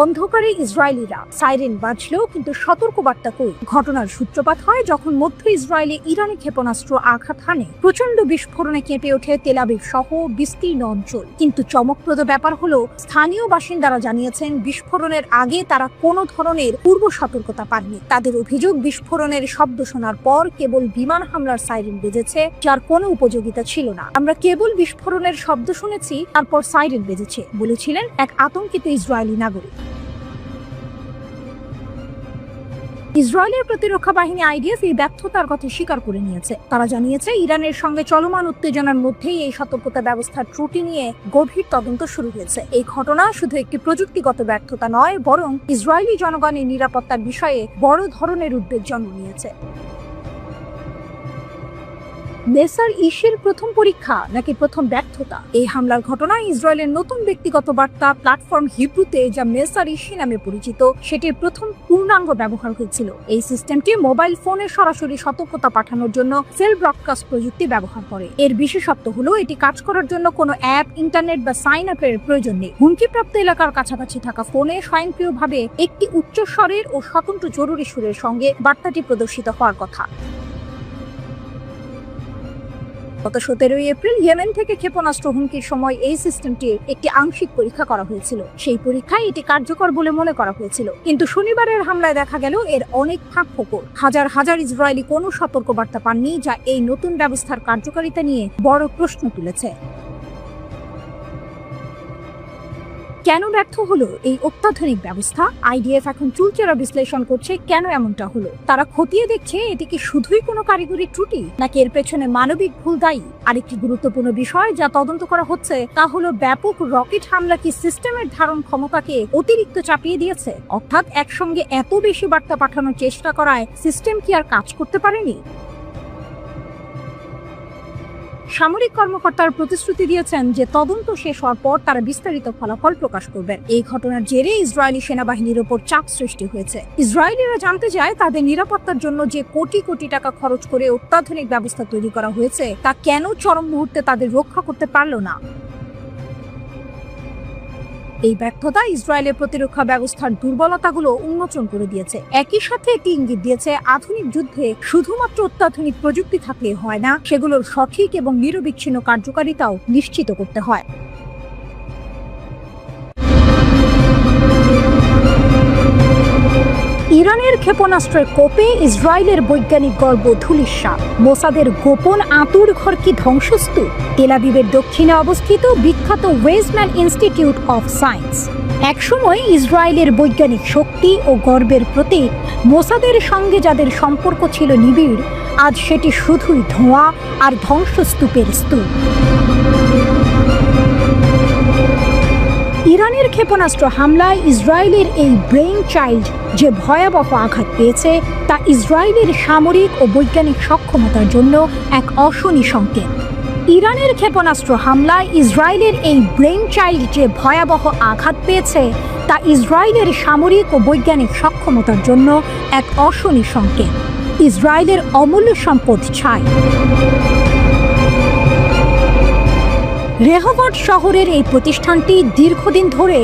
অন্ধকারে ইসরায়েলিরা সাইরেন বাজলেও কিন্তু সতর্কবার্তা কই। ঘটনার সূত্রপাত হয় যখন মধ্য ইসরায়েলে ইরানি ক্ষেপণাস্ত্র আঘাত হানে। প্রচন্ড বিস্ফোরণে কেঁপে ওঠে তেল আবিব সহ বিস্তীর্ণ অঞ্চল। কিন্তু চমকপ্রদ ব্যাপার হলো, স্থানীয় বাসিন্দারা জানিয়েছেন বিস্ফোরণের আগে তারা কোনো ধরনের পূর্ব সতর্কতা পাননি। তাদের অভিযোগ, বিস্ফোরণের শব্দ শোনার পর কেবল বিমান হামলার সাইরেন বেজেছে, যার কোনো উপযোগিতা ছিল না। আমরা কেবল বিস্ফোরণের শব্দ শুনেছি, তারপর সাইরেন বেজেছে, বলেছিলেন এক আতঙ্কিত ইসরায়েলি নাগরিক। ইসরায়েলের প্রতিরক্ষা বাহিনী IDF এই ব্যর্থতার কথা স্বীকার করে নিয়েছে। তারা জানিয়েছে ইরানের সঙ্গে চলমান উত্তেজনার মধ্যেই এই সতর্কতা ব্যবস্থার ত্রুটি নিয়ে গভীর তদন্ত শুরু হয়েছে। এই ঘটনা শুধু একটি প্রযুক্তিগত ব্যর্থতা নয়, বরং ইসরায়েলি জনগণের নিরাপত্তার বিষয়ে বড় ধরনের উদ্বেগ জন্ম নিয়েছে। নেসার ইসের প্রথম পরীক্ষা নাকি প্রথম ব্যর্থতা? এই হামলার ঘটনায় ইসরায়েলের নতুন ব্যক্তিগত বার্তা প্ল্যাটফর্ম হিব্রুতে, যা মেসার ইসি নামে পরিচিত, সেটির প্রথম পূর্ণাঙ্গ ব্যবহার হয়েছিল। এই সিস্টেমটি মোবাইল ফোনে সরাসরি সতর্কতা পাঠানোর জন্য সেল ব্রডকাস্ট প্রযুক্তি ব্যবহার করে। এর বিশেষত্ব হলো এটি কাজ করার জন্য কোনো অ্যাপ, ইন্টারনেট বা সাইন আপের প্রয়োজন নেই। হুমকিপ্রাপ্ত এলাকার কাছাকাছি থাকা ফোনে স্বয়ংক্রিয়ভাবে একটি উচ্চস্বরের ও স্বতন্ত্র জরুরি সুরের সঙ্গে বার্তাটি প্রদর্শিত হওয়ার কথা। গত 17 এপ্রিল ইয়েমেন থেকে ক্ষেপণাস্ত্র হুমকির সময় এই সিস্টেমটির একটি আংশিক পরীক্ষা করা হয়েছিল। সেই পরীক্ষায় এটি কার্যকর বলে মনে করা হয়েছিল, কিন্তু শনিবারের হামলায় দেখা গেল এর অনেক ফাঁক ফোকর। হাজার হাজার ইসরায়েলি কোনো সতর্কবার্তা পাননি, যা এই নতুন ব্যবস্থার কার্যকারিতা নিয়ে বড় প্রশ্ন তুলেছে। কেন ব্যর্থ হলো এই অত্যাধুনিক ব্যবস্থা? IDF এখন চুলচেরা বিশ্লেষণ করছে কেন এমনটা হলো। তারা খতিয়ে দেখছে এটি কি শুধুই কোনো কারিগরি ত্রুটি, নাকি এর পেছনে মানবিক ভুল দায়ী। আরেকটি গুরুত্বপূর্ণ বিষয় যা তদন্ত করা হচ্ছে তা হলো, ব্যাপক রকেট হামলা কি সিস্টেমের ধারণ ক্ষমতাকে অতিরিক্ত চাপিয়ে দিয়েছে? অর্থাৎ একসঙ্গে এত বেশি বার্তা পাঠানোর চেষ্টা করায় সিস্টেম কি আর কাজ করতে পারেনি? সামরিক কর্মকর্তারা প্রতিশ্রুতি দিয়েছেন যে তদন্ত শেষ হওয়ার পর তারা বিস্তারিত ফলাফল প্রকাশ করবেন। এই ঘটনার জেরে ইসরায়েলি সেনাবাহিনীর ওপর চাপ সৃষ্টি হয়েছে। ইসরায়েলিরা জানতে চায় তাদের নিরাপত্তার জন্য যে কোটি কোটি টাকা খরচ করে অত্যাধুনিক ব্যবস্থা তৈরি করা হয়েছে, তা কেন চরম মুহূর্তে তাদের রক্ষা করতে পারল না। এই ব্যর্থতা ইসরায়েলের প্রতিরক্ষা ব্যবস্থার দুর্বলতাগুলো উন্মোচন করে দিয়েছে। একই সাথে এটি ইঙ্গিত দিয়েছে আধুনিক যুদ্ধে শুধুমাত্র অত্যাধুনিক প্রযুক্তি থাকলে হয় না, সেগুলোর সঠিক এবং নিরবিচ্ছিন্ন কার্যকারিতাও নিশ্চিত করতে হয়। ইরানের ক্ষেপণাস্ত্রের কোপে ইসরায়েলের বৈজ্ঞানিক গর্ব ধূলিসাৎ। মোসাদের গোপন আঁতুড় ঘর কি ধ্বংসস্তূপ? তেল আবিবের দক্ষিণে অবস্থিত বিখ্যাত ওয়েজম্যান ইনস্টিটিউট অফ সায়েন্স একসময় ইসরায়েলের বৈজ্ঞানিক শক্তি ও গর্বের প্রতীক। মোসাদের সঙ্গে যাদের সম্পর্ক ছিল নিবিড়, আজ সেটি শুধুই ধোঁয়া আর ধ্বংসস্তূপের স্তূপ। ইরানের ক্ষেপণাস্ত্র হামলায় ইসরায়েলের এই ব্রেইন চাইল্ড যে ভয়াবহ আঘাত পেয়েছে, তা ইসরায়েলের সামরিক ও বৈজ্ঞানিক সক্ষমতার জন্য এক অশনি সংকেত। ইরানের ক্ষেপণাস্ত্র হামলায় ইসরায়েলের এই ব্রেইন চাইল্ড যে ভয়াবহ আঘাত পেয়েছে, তা ইসরায়েলের সামরিক ও বৈজ্ঞানিক সক্ষমতার জন্য এক অশনি সংকেত। ইসরায়েলের অমূল্য সম্পদ ছাই। রেহবট শহরের এই প্রতিষ্ঠানটি দীর্ঘদিন ধরে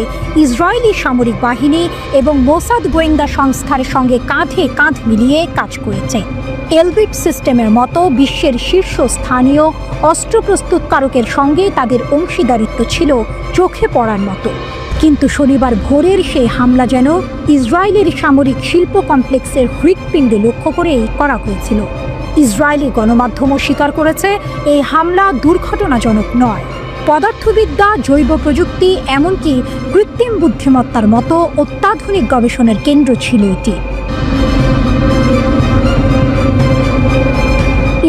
ইসরায়েলি সামরিক বাহিনী এবং মোসাদ গোয়েন্দা সংস্থার সঙ্গে কাঁধে কাঁধ মিলিয়ে কাজ করেছে। এলবিট সিস্টেমের মতো বিশ্বের শীর্ষস্থানীয় অস্ত্র প্রস্তুতকারকের সঙ্গে তাদের অংশীদারিত্ব ছিল চোখে পড়ার মতো। কিন্তু শনিবার ভোরের সেই হামলা যেন ইসরায়েলের সামরিক শিল্প কমপ্লেক্সের হৃৎপিণ্ডে লক্ষ্য করেই করা হয়েছিল। ইসরায়েলি গণমাধ্যমও স্বীকার করেছে এই হামলা দুর্ঘটনাজনক নয়। পদার্থবিদ্যা, জৈব প্রযুক্তি, এমনকি কৃত্রিম বুদ্ধিমত্তার মতো অত্যাধুনিক গবেষণার কেন্দ্র ছিল এটি।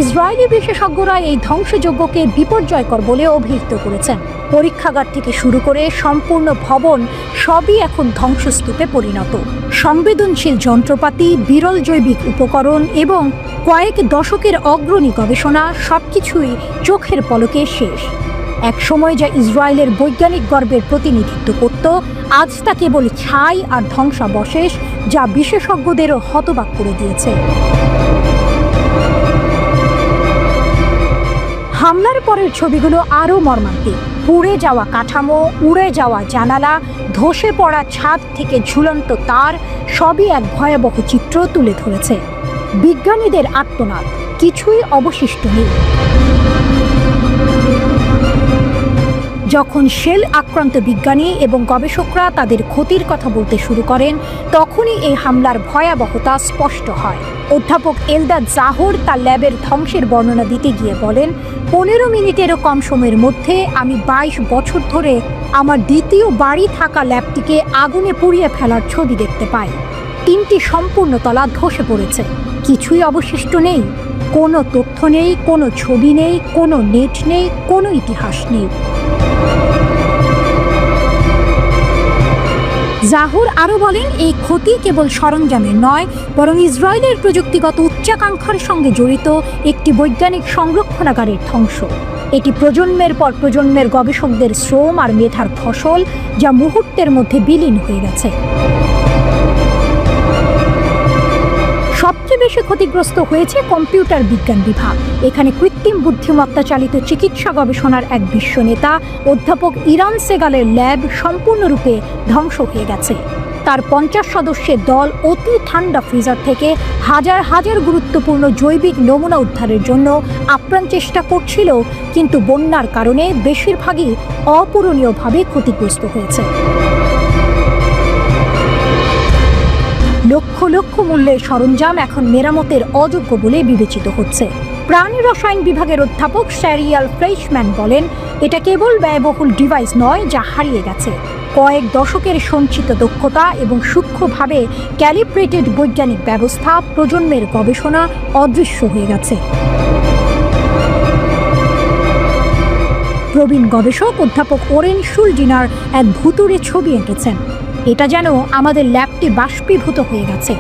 ইসরায়েলি বিশেষজ্ঞরা এই ধ্বংসযজ্ঞকে বিপর্যয়কর বলে অভিহিত করেছেন। পরীক্ষাগার থেকে শুরু করে সম্পূর্ণ ভবন সবই এখন ধ্বংসস্তূপে পরিণত। সংবেদনশীল যন্ত্রপাতি, বিরল জৈবিক উপকরণ এবং কয়েক দশকের অগ্রণী গবেষণা সবকিছুই চোখের পলকে শেষ। এক সময় যা ইসরায়েলের বৈজ্ঞানিক গর্বের প্রতিনিধিত্ব করত, আজ তা কেবল ছাই আর ধ্বংসাবশেষ, যা বিশেষজ্ঞদেরও হতবাক করে দিয়েছে। হামলার পরের ছবিগুলো আরও মর্মান্তিক। পুড়ে যাওয়া কাঠামো, উড়ে যাওয়া জানালা, ধসে পড়া ছাদ থেকে ঝুলন্ত তার, সবই এক ভয়াবহ চিত্র তুলে ধরেছে। বিজ্ঞানীদের আর্তনাদ, কিছুই অবশিষ্ট নেই। যখন শেল আক্রান্ত বিজ্ঞানী এবং গবেষকরা তাদের ক্ষতির কথা বলতে শুরু করেন, তখনই এই হামলার ভয়াবহতা স্পষ্ট হয়। অধ্যাপক এলদাদ জাহর তার ল্যাবের ধ্বংসের বর্ণনা দিতে গিয়ে বলেন, 15 মিনিটেরও কম সময়ের মধ্যে আমি 22 বছর ধরে আমার দ্বিতীয় বাড়ি থাকা ল্যাবটিকে আগুনে পুড়িয়ে ফেলার ছবি দেখতে পাই। 3টি সম্পূর্ণ তলা ধসে পড়েছে, কিছুই অবশিষ্ট নেই। কোনো তথ্য নেই, কোনো ছবি নেই, কোনো নেট নেই, কোনো ইতিহাস নেই। জাহুর আরও বলেন, এই ক্ষতি কেবল সরঞ্জামের নয়, বরং ইসরায়েলের প্রযুক্তিগত উচ্চাকাঙ্ক্ষার সঙ্গে জড়িত একটি বৈজ্ঞানিক সংরক্ষণাগারের ধ্বংস। এটি প্রজন্মের পর প্রজন্মের গবেষকদের শ্রম আর মেধার ফসল, যা মুহূর্তের মধ্যে বিলীন হয়ে গেছে। সবচেয়ে বেশি ক্ষতিগ্রস্ত হয়েছে কম্পিউটার বিজ্ঞান বিভাগ। এখানে কৃত্রিম বুদ্ধিমত্তা চালিত চিকিৎসা গবেষণার এক বিশ্ব নেতা অধ্যাপক ইরান সেগালের ল্যাব সম্পূর্ণরূপে ধ্বংস হয়ে গেছে। তার 50 সদস্যের দল অতি ঠান্ডা ফ্রিজার থেকে হাজার হাজার গুরুত্বপূর্ণ জৈবিক নমুনা উদ্ধারের জন্য আপ্রাণ চেষ্টা করছিল, কিন্তু বন্যার কারণে বেশিরভাগই অপূরণীয়ভাবে ক্ষতিগ্রস্ত হয়েছে। লক্ষ লক্ষ মূল্যের সরঞ্জাম এখন মেরামতের অযোগ্য বলে বিবেচিত হচ্ছে। প্রাণী রসায়ন বিভাগের অধ্যাপক শ্যারিয়াল ফ্রেশম্যান বলেন, এটা কেবল ব্যয়বহুল ডিভাইস নয়, যা হারিয়ে গেছে। কয়েক দশকের সঞ্চিত দক্ষতা এবং সূক্ষ্মভাবে ক্যালিব্রেটেড বৈজ্ঞানিক ব্যবস্থা, প্রজন্মের গবেষণা অদৃশ্য হয়ে গেছে। প্রবীণ গবেষক অধ্যাপক ওরেন শুলডিনার এক ভুতুড়ে ছবি এঁকেছেন। এটা যেন আমাদের ল্যাবটি বাষ্পীভূত হয়ে গেছে।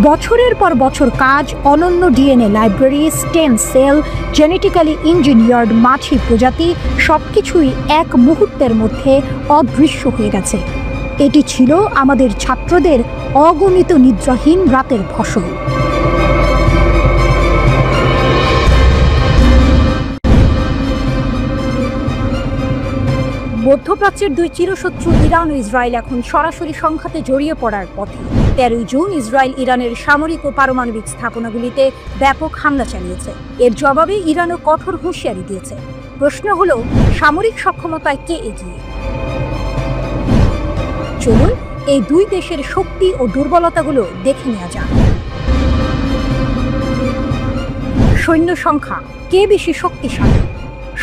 বছরের পর বছর কাজ, অনন্য DNA library, stem cell, genetically engineered মাছি প্রজাতি, সবকিছুই এক মুহূর্তের মধ্যে অদৃশ্য হয়ে গেছে। এটি ছিল আমাদের ছাত্রদের অগণিত নিদ্রাহীন রাতের ফসল। মধ্যপ্রাচ্যের দুই চিরশত্রু ইরান ও ইসরায়েল এখন সরাসরি সংঘাতে জড়িয়ে পড়ার পথে। 13 জুন ইসরায়েল ইরানের সামরিক ও পারমাণবিক স্থাপনাগুলিতে ব্যাপক হামলা চালিয়েছে। এর জবাবে ইরানও কঠোর হুঁশিয়ারি দিয়েছে। প্রশ্ন হলো, সামরিক সক্ষমতায় কে এগিয়ে? চলুন এই দুই দেশের শক্তি ও দুর্বলতাগুলো দেখে নেওয়া যাক। সৈন্য সংখ্যা, কে বেশি শক্তিশালী?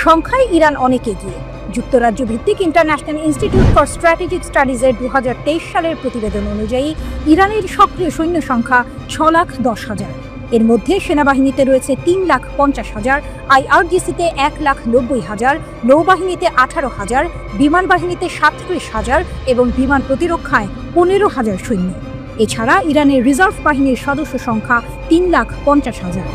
সংখ্যায় ইরান অনেক এগিয়ে। যুক্তরাজ্য ভিত্তিক ইন্টারন্যাশনাল ইনস্টিটিউট ফর স্ট্র্যাটেজিক স্টাডিজের 2023 সালের প্রতিবেদন অনুযায়ী ইরানের সক্রিয় সৈন্য সংখ্যা 6,10,000। এর মধ্যে সেনাবাহিনীতে রয়েছে 3,50,000, IRGC-তে 1,90,000, নৌবাহিনীতে 18,000, বিমান বাহিনীতে 37,000 এবং বিমান প্রতিরক্ষায় 15,000 সৈন্য। এছাড়া ইরানের রিজার্ভ বাহিনীর সদস্য সংখ্যা 3,50,000।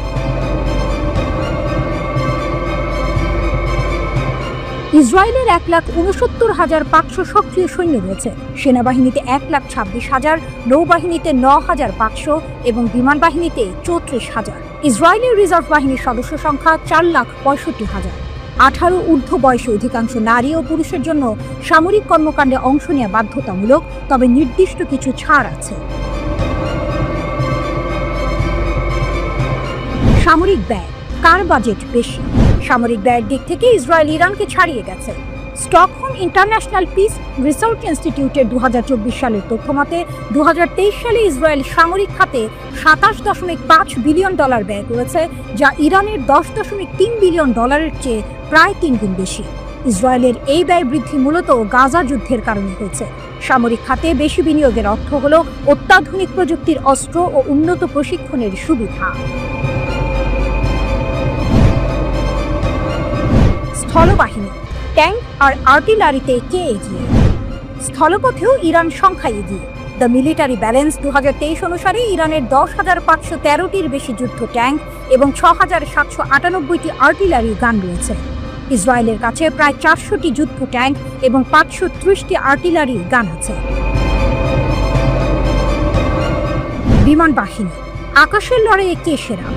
ইসরায়েলের 1,69,500 সক্রিয় সৈন্য রয়েছে। সেনাবাহিনীতে 1,26,000, নৌবাহিনীতে 9,500 এবং বিমান বাহিনীতে 34,000। ইসরায়েলের রিজার্ভ বাহিনীর সদস্য সংখ্যা 4,65,000। 18 ঊর্ধ্ব বয়সী অধিকাংশ নারী ও পুরুষের জন্য সামরিক কর্মকাণ্ডে অংশ নেওয়া বাধ্যতামূলক, তবে নির্দিষ্ট কিছু ছাড় আছে। সামরিক ব্যয়, কার বাজেট বেশি? সামরিক ব্যয়ের দিক থেকে ইসরায়েল ইরানকে ছাড়িয়ে গেছে। স্টকহোম ইন্টারন্যাশনাল পিস রিসার্চ ইনস্টিটিউটের 2024 সালের তথ্য মতে 2023 সালে ইসরায়েল সামরিক খাতে $27.5 বিলিয়ন ব্যয় করেছে, যা ইরানের $10.3 বিলিয়ন চেয়ে প্রায় 3 গুণ বেশি। ইসরায়েলের এই ব্যয় বৃদ্ধি মূলত গাজা যুদ্ধের কারণে হয়েছে। সামরিক খাতে বেশি বিনিয়োগের অর্থ হল অত্যাধুনিক প্রযুক্তির অস্ত্র ও উন্নত প্রশিক্ষণের সুবিধা। স্থলবাহিনী, ট্যাঙ্ক আর আর্টিলারিতে কে এগিয়ে? স্থলপথেও ইরান সংখ্যায় এগিয়ে। দ্য মিলিটারি ব্যালেন্স 2023 অনুসারে ইরানের 10,513টির বেশি যুদ্ধ ট্যাঙ্ক এবং 6,798টি আর্টিলারি গান রয়েছে। ইসরায়েলের কাছে প্রায় 400টি যুদ্ধ ট্যাঙ্ক এবং 530টি আর্টিলারি গান আছে। বিমান বাহিনী, আকাশের লড়াইয়ে কে সেরা?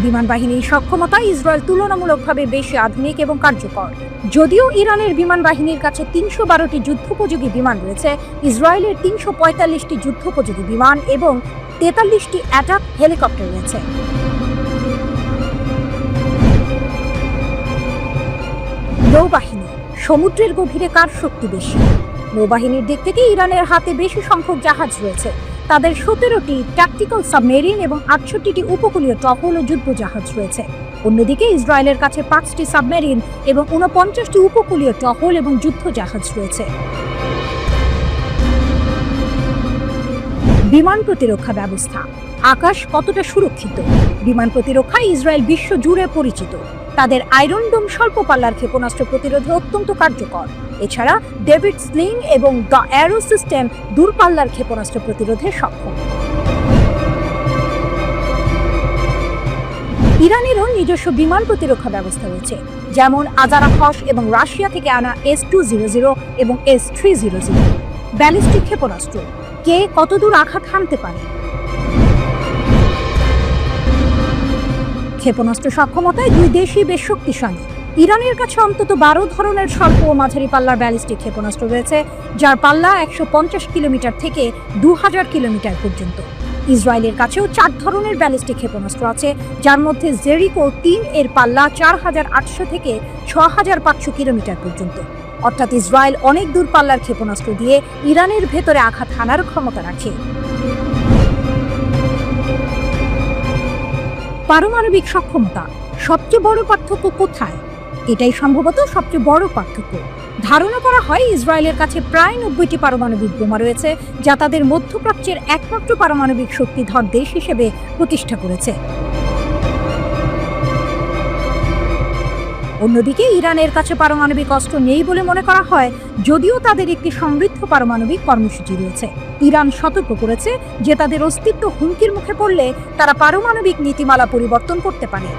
বিমান বাহিনীর সক্ষমতা ইসরায়েল তুলনামূলকভাবে বেশি আধুনিক এবং কার্যকর। যদিও ইরানের বিমান বাহিনীর কাছে 312টি যুদ্ধোপযোগী বিমান রয়েছে, ইসরায়েলের 345টি যুদ্ধোপযোগী বিমান এবং 43টি অ্যাটাক হেলিকপ্টার রয়েছে। নৌবাহিনী, সমুদ্রের গভীরে কার শক্তি বেশি? নৌবাহিনীর দিক থেকে ইরানের হাতে বেশি সংখ্যক জাহাজ রয়েছে। তাদের 17টি ট্যাকটিক্যাল সাবমেরিন এবং 68টি উপকূলীয় টহল ও যুদ্ধ জাহাজ রয়েছে। অন্যদিকে ইসরায়েলের কাছে 5টি সাবমেরিন এবং 49টি উপকূলীয় টহল এবং যুদ্ধ জাহাজ রয়েছে। বিমান প্রতিরক্ষা ব্যবস্থা, আকাশ কতটা সুরক্ষিত? বিমান প্রতিরক্ষায় ইসরায়েল বিশ্ব জুড়ে পরিচিত। তাদের আয়রন ডোম স্বল্প পাল্লার ক্ষেপণাস্ত্র প্রতিরোধে অত্যন্ত কার্যকর। এছাড়া ডেভিড স্লিং এবং দ্য অ্যারো সিস্টেম দূরপাল্লার ক্ষেপণাস্ত্র প্রতিরোধে সক্ষম। ইরানেরও নিজস্ব বিমান প্রতিরক্ষা ব্যবস্থা রয়েছে, যেমন আজারাখস এবং রাশিয়া থেকে আনা S-200 এবং S-300। ব্যালিস্টিক ক্ষেপণাস্ত্র, কে কতদূর আঘাত হানতে পারে? ক্ষেপণাস্ত্র সক্ষমতায় দুই দেশই বেশ শক্তিশালী। ইরানের কাছে অন্তত 12 ধরনের স্বল্প ও মাঝারি পাল্লার ব্যালিস্টিক ক্ষেপণাস্ত্র রয়েছে, যার পাল্লা 150 কিলোমিটার থেকে 2000 কিলোমিটার পর্যন্ত। ইসরায়েলের কাছেও 4 ধরনের ব্যালিস্টিক ক্ষেপণাস্ত্র আছে, যার মধ্যে জেরিকো 3 এর পাল্লা 4800 থেকে 6500 কিলোমিটার পর্যন্ত। অর্থাৎ ইসরায়েল অনেক দূর পাল্লার ক্ষেপণাস্ত্র দিয়ে ইরানের ভেতরে আঘাত হানার ক্ষমতা রাখে। পারমাণবিক সক্ষমতা, সবচেয়ে বড় পার্থক্য কোথায়? এটাই সম্ভবত সবচেয়ে বড় পার্থক্য। ধারণা করা হয় ইসরায়েলের কাছে প্রায় 90টি পারমাণবিক বোমা রয়েছে, যা তাদের মধ্যপ্রাচ্যের একমাত্র পারমাণবিক শক্তিধর দেশ হিসেবে প্রতিষ্ঠা করেছে। অন্যদিকে ইরানের কাছে পারমাণবিক অস্ত্র নেই বলে মনে করা হয়, যদিও তাদের একটি সমৃদ্ধ পারমাণবিক কর্মসূচি রয়েছে। ইরান সতর্ক করেছে যে তাদের অস্তিত্ব হুমকির মুখে পড়লে তারা পারমাণবিক নীতিমালা পরিবর্তন করতে পারে।